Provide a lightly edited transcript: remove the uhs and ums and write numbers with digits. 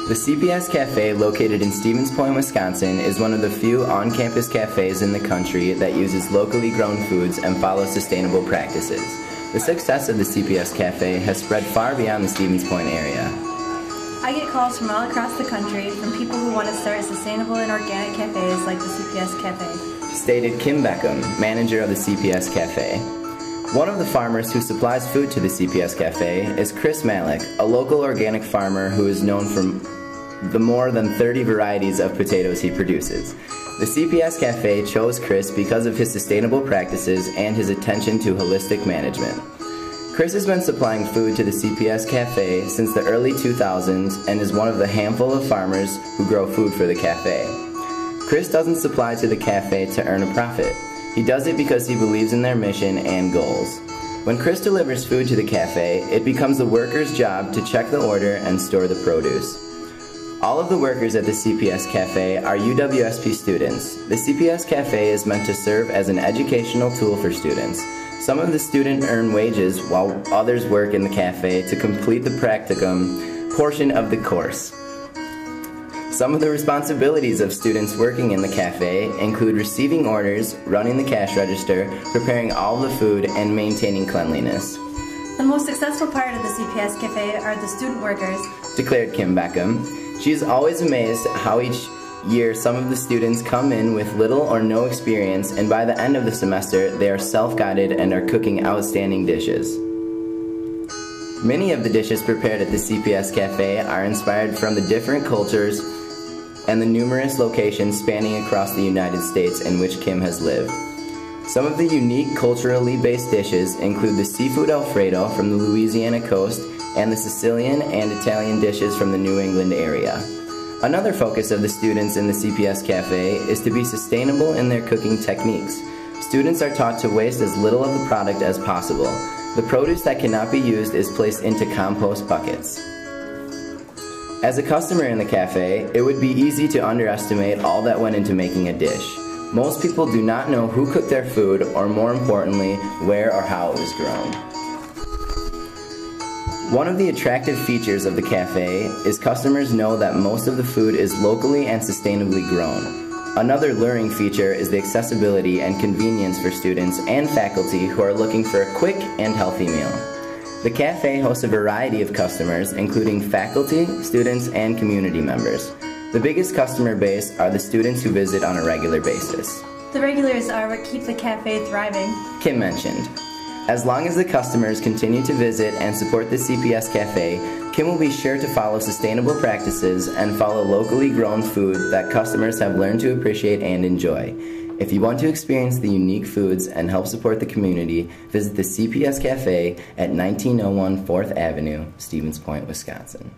The CPS Cafe, located in Stevens Point, Wisconsin, is one of the few on-campus cafes in the country that uses locally grown foods and follows sustainable practices. The success of the CPS Cafe has spread far beyond the Stevens Point area. I get calls from all across the country from people who want to start sustainable and organic cafes like the CPS Cafe. Stated Kim Beckham, manager of the CPS Cafe. One of the farmers who supplies food to the CPS Cafe is Chris Malik, a local organic farmer who is known for the more than 30 varieties of potatoes he produces. The CPS Cafe chose Chris because of his sustainable practices and his attention to holistic management. Chris has been supplying food to the CPS Cafe since the early 2000s and is one of the handful of farmers who grow food for the cafe. Chris doesn't supply to the cafe to earn a profit. He does it because he believes in their mission and goals. When Chris delivers food to the cafe, it becomes the worker's job to check the order and store the produce. All of the workers at the CPS Cafe are UWSP students. The CPS Cafe is meant to serve as an educational tool for students. Some of the students earn wages while others work in the cafe to complete the practicum portion of the course. Some of the responsibilities of students working in the cafe include receiving orders, running the cash register, preparing all the food, and maintaining cleanliness. The most successful part of the CPS Cafe are the student workers, declared Kim Beckham. She is always amazed at how each year some of the students come in with little or no experience, and by the end of the semester they are self-guided and are cooking outstanding dishes. Many of the dishes prepared at the CPS Cafe are inspired from the different cultures and the numerous locations spanning across the United States in which Kim has lived. Some of the unique culturally based dishes include the seafood Alfredo from the Louisiana coast and the Sicilian and Italian dishes from the New England area. Another focus of the students in the CPS Cafe is to be sustainable in their cooking techniques. Students are taught to waste as little of the product as possible. The produce that cannot be used is placed into compost buckets. As a customer in the cafe, it would be easy to underestimate all that went into making a dish. Most people do not know who cooked their food, or more importantly, where or how it was grown. One of the attractive features of the cafe is customers know that most of the food is locally and sustainably grown. Another luring feature is the accessibility and convenience for students and faculty who are looking for a quick and healthy meal. The cafe hosts a variety of customers, including faculty, students, and community members. The biggest customer base are the students who visit on a regular basis. The regulars are what keep the cafe thriving, Kim mentioned. As long as the customers continue to visit and support the CPS Cafe, Kim will be sure to follow sustainable practices and follow locally grown food that customers have learned to appreciate and enjoy. If you want to experience the unique foods and help support the community, visit the CPS Cafe at 1901 4th Avenue, Stevens Point, Wisconsin.